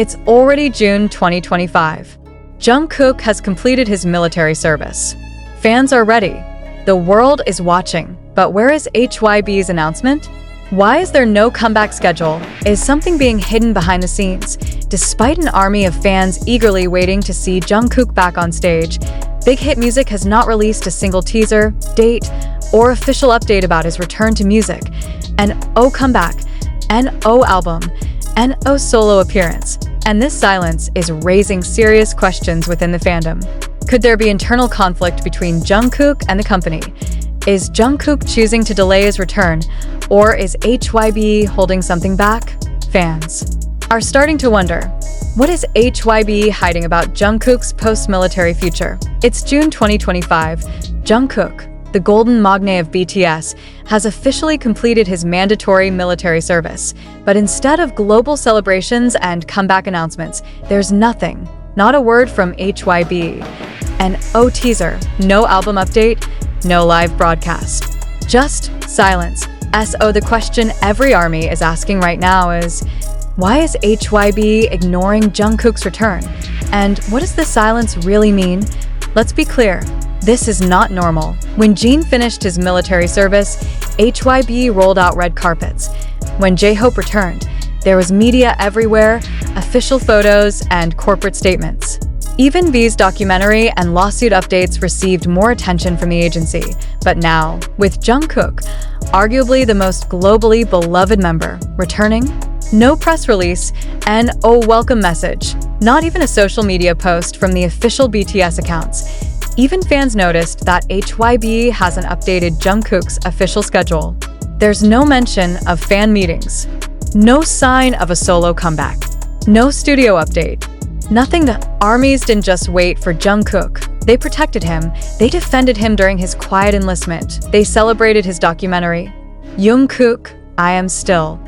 It's already June 2025. Jungkook has completed his military service. Fans are ready. The world is watching. But where is HYBE's announcement? Why is there no comeback schedule? Is something being hidden behind the scenes? Despite an army of fans eagerly waiting to see Jungkook back on stage, Big Hit Music has not released a single teaser, date, or official update about his return to music. An O comeback, an O album, an O solo appearance. And this silence is raising serious questions within the fandom. Could there be internal conflict between Jungkook and the company? Is Jungkook choosing to delay his return, or is HYBE holding something back? Fans are starting to wonder, what is HYBE hiding about Jungkook's post-military future? It's June 2025. Jungkook, the golden magne of BTS, has officially completed his mandatory military service. But instead of global celebrations and comeback announcements, there's nothing, not a word from HYBE. An O teaser, no album update, no live broadcast. Just silence. So the question every army is asking right now is, why is HYBE ignoring Jungkook's return? And what does this silence really mean? Let's be clear, this is not normal. When Jin finished his military service, HYBE rolled out red carpets. When J-Hope returned, there was media everywhere, official photos, and corporate statements. Even V's documentary and lawsuit updates received more attention from the agency. But now, with Jungkook, arguably the most globally beloved member, returning, no press release, and oh welcome message, not even a social media post from the official BTS accounts. Even fans noticed that HYBE hasn't updated Jungkook's official schedule. There's no mention of fan meetings, no sign of a solo comeback, no studio update. Nothing. The armies didn't just wait for Jungkook. They protected him. They defended him during his quiet enlistment. They celebrated his documentary, Jungkook, I Am Still.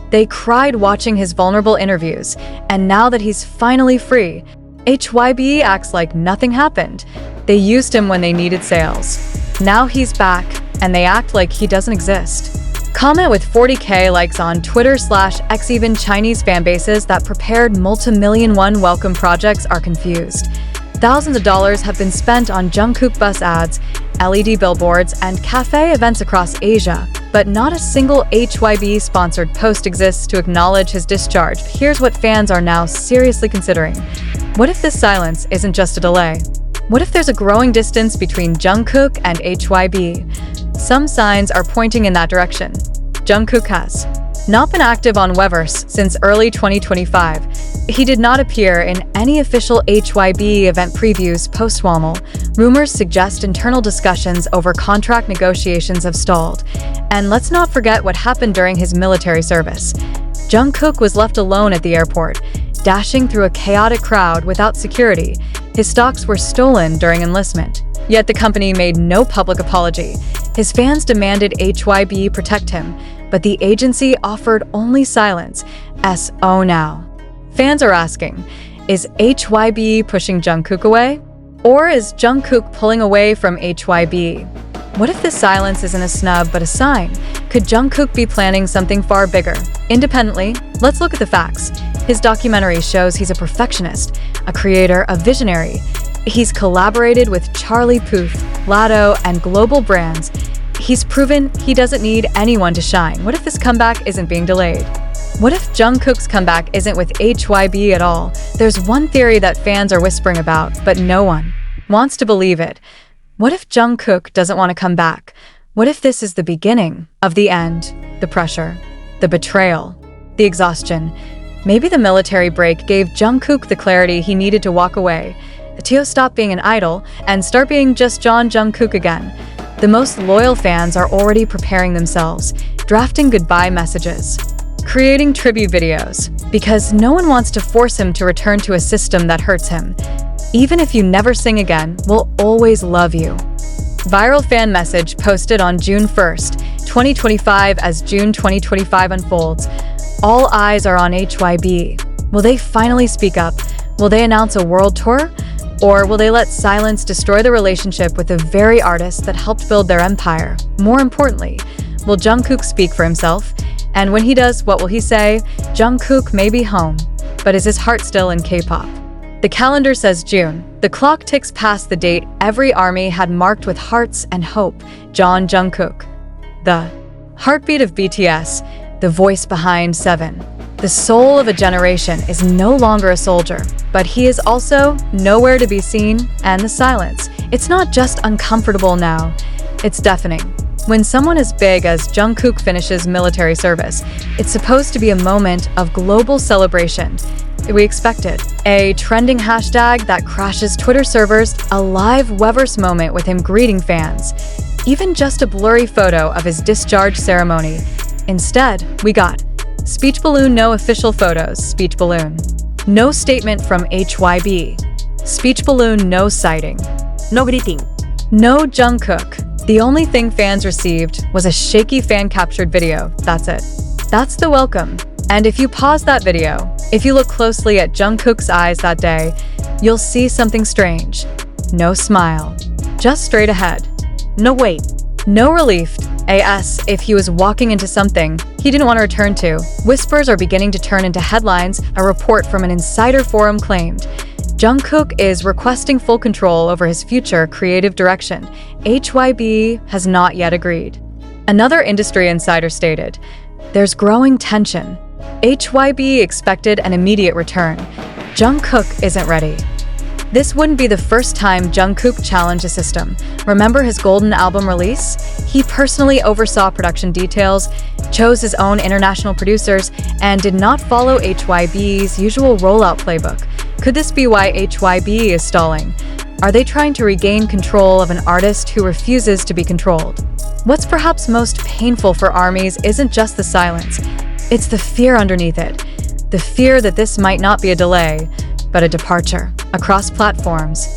They cried watching his vulnerable interviews. And now that he's finally free, HYBE acts like nothing happened. They used him when they needed sales. Now he's back, and they act like he doesn't exist. Comment with 40k likes on Twitter/X. Even Chinese fanbases that prepared multi-million won welcome projects are confused. Thousands of dollars have been spent on Jungkook bus ads, LED billboards, and cafe events across Asia, but not a single HYBE-sponsored post exists to acknowledge his discharge. Here's what fans are now seriously considering. What if this silence isn't just a delay? What if there's a growing distance between Jungkook and HYBE? Some signs are pointing in that direction. Jungkook has not been active on Weverse since early 2025. He did not appear in any official HYBE event previews post-Woml. Rumors suggest internal discussions over contract negotiations have stalled. And let's not forget what happened during his military service. Jungkook was left alone at the airport, dashing through a chaotic crowd without security. His stocks were stolen during enlistment. Yet the company made no public apology. His fans demanded HYBE protect him, but the agency offered only silence. So now, fans are asking, is HYBE pushing Jungkook away? Or is Jungkook pulling away from HYBE? What if this silence isn't a snub but a sign? Could Jungkook be planning something far bigger? Independently, let's look at the facts. His documentary shows he's a perfectionist, a creator, a visionary. He's collaborated with Charlie Puth, Lotto, and global brands. He's proven he doesn't need anyone to shine. What if this comeback isn't being delayed? What if Jungkook's comeback isn't with HYBE at all? There's one theory that fans are whispering about, but no one wants to believe it. What if Jungkook doesn't want to come back? What if this is the beginning of the end? The pressure, the betrayal, the exhaustion. Maybe the military break gave Jungkook the clarity he needed to walk away, to stop being an idol and start being just Jungkook again. The most loyal fans are already preparing themselves, drafting goodbye messages, creating tribute videos, because no one wants to force him to return to a system that hurts him. Even if you never sing again, we'll always love you. Viral fan message posted on June 1st, 2025. As June 2025 unfolds, all eyes are on HYBE. Will they finally speak up? Will they announce a world tour? Or will they let silence destroy the relationship with the very artist that helped build their empire? More importantly, will Jungkook speak for himself? And when he does, what will he say? Jungkook may be home, but is his heart still in K-pop? The calendar says June. The clock ticks past the date every ARMY had marked with hearts and hope. Jungkook, the heartbeat of BTS, the voice behind Seven, the soul of a generation, is no longer a soldier, but he is also nowhere to be seen, and the silence. It's not just uncomfortable now, it's deafening. When someone as big as Jungkook finishes military service, it's supposed to be a moment of global celebration. We expected a trending hashtag that crashes Twitter servers, a live Weverse moment with him greeting fans, even just a blurry photo of his discharge ceremony. Instead, we got speech balloon, no official photos, speech balloon. No statement from HYBE. Speech balloon, no sighting. No greeting. No Jungkook. The only thing fans received was a shaky fan-captured video. That's it. That's the welcome. And if you pause that video, if you look closely at Jungkook's eyes that day, you'll see something strange. No smile. Just straight ahead. No wait. No relief. As if he was walking into something he didn't want to return to. Whispers are beginning to turn into headlines. A report from an insider forum claimed Jungkook is requesting full control over his future creative direction. HYBE has not yet agreed. Another industry insider stated, "There's growing tension. HYBE expected an immediate return. Jungkook isn't ready." This wouldn't be the first time Jungkook challenged a system. Remember his Golden album release? He personally oversaw production details, chose his own international producers, and did not follow HYBE's usual rollout playbook. Could this be why HYBE is stalling? Are they trying to regain control of an artist who refuses to be controlled? What's perhaps most painful for ARMYs isn't just the silence, it's the fear underneath it. The fear that this might not be a delay, but a departure across platforms.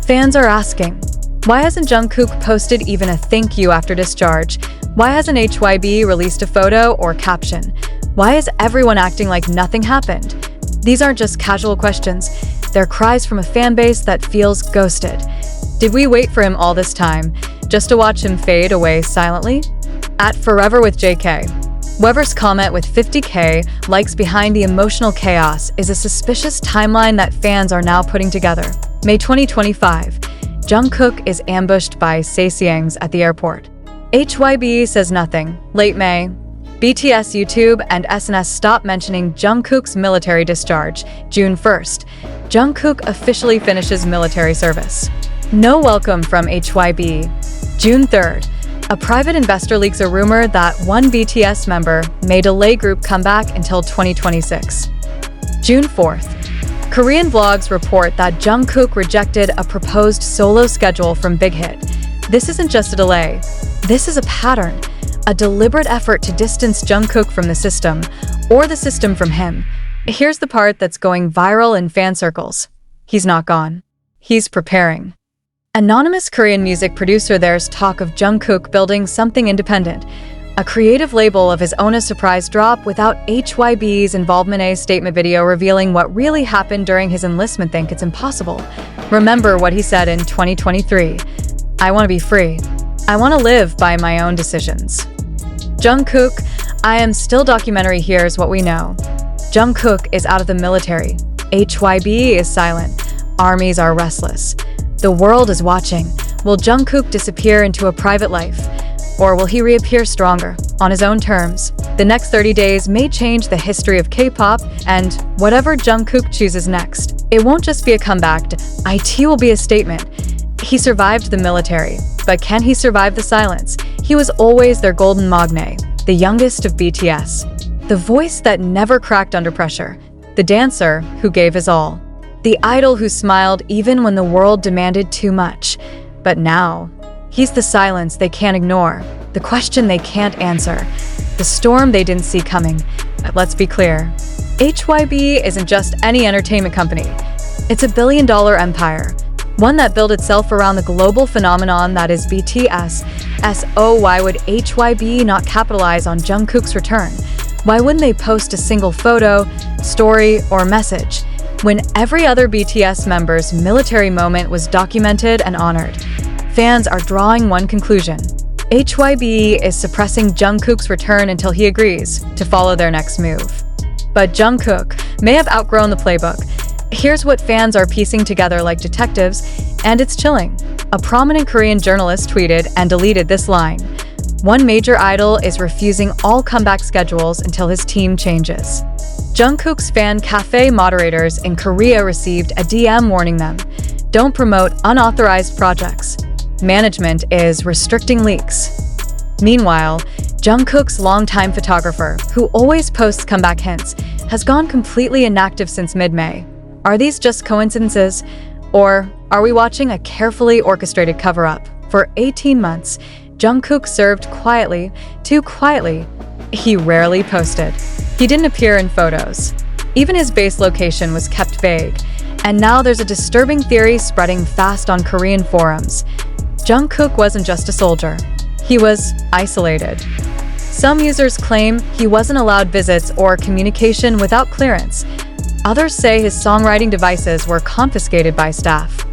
Fans are asking, why hasn't Jungkook posted even a thank you after discharge? Why hasn't HYBE released a photo or caption? Why is everyone acting like nothing happened? These aren't just casual questions, they're cries from a fanbase that feels ghosted. Did we wait for him all this time, just to watch him fade away silently? At Forever with JK, Wever's comment with 50K likes behind the emotional chaos is a suspicious timeline that fans are now putting together. May 2025, Jungkook is ambushed by Saesiangs at the airport. HYBE says nothing. Late May, BTS YouTube and SNS stop mentioning Jungkook's military discharge. June 1st, Jungkook officially finishes military service. No welcome from HYBE. June 3rd, a private investor leaks a rumor that one BTS member may delay group comeback until 2026. June 4th, Korean vlogs report that Jungkook rejected a proposed solo schedule from Big Hit. This isn't just a delay, this is a pattern, a deliberate effort to distance Jungkook from the system, or the system from him. Here's the part that's going viral in fan circles. He's not gone. He's preparing. Anonymous Korean music producer there's talk of Jungkook building something independent, a creative label of his own, a surprise drop without HYBE's involvement. A statement video revealing what really happened during his enlistment. Think it's impossible. Remember what he said in 2023. I want to be free. I want to live by my own decisions. Jungkook, I am still documentary. Here's what we know. Jungkook is out of the military. HYBE is silent. ARMYs are restless. The world is watching. Will Jungkook disappear into a private life? Or will he reappear stronger, on his own terms? The next 30 days may change the history of K-pop, and whatever Jungkook chooses next, it won't just be a comeback. It will be a statement. He survived the military, but can he survive the silence? He was always their golden magne, the youngest of BTS. The voice that never cracked under pressure. The dancer who gave his all. The idol who smiled even when the world demanded too much. But now, he's the silence they can't ignore, the question they can't answer, the storm they didn't see coming. But let's be clear, HYBE isn't just any entertainment company. It's a billion-dollar empire, one that built itself around the global phenomenon that is BTS. So why would HYBE not capitalize on Jungkook's return? Why wouldn't they post a single photo, story, or message when every other BTS member's military moment was documented and honored? Fans are drawing one conclusion. HYBE is suppressing Jungkook's return until he agrees to follow their next move. But Jungkook, may have outgrown the playbook. Here's what fans are piecing together like detectives, and it's chilling. A prominent Korean journalist tweeted and deleted this line: "One major idol is refusing all comeback schedules until his team changes." Jungkook's fan cafe moderators in Korea received a DM warning them, "Don't promote unauthorized projects. Management is restricting leaks." Meanwhile, Jungkook's longtime photographer, who always posts comeback hints, has gone completely inactive since mid-May. Are these just coincidences? Or are we watching a carefully orchestrated cover-up? For 18 months, Jungkook served quietly, too quietly. He rarely posted. He didn't appear in photos. Even his base location was kept vague. And now there's a disturbing theory spreading fast on Korean forums. Jungkook wasn't just a soldier. He was isolated. Some users claim he wasn't allowed visits or communication without clearance. Others say his songwriting devices were confiscated by staff.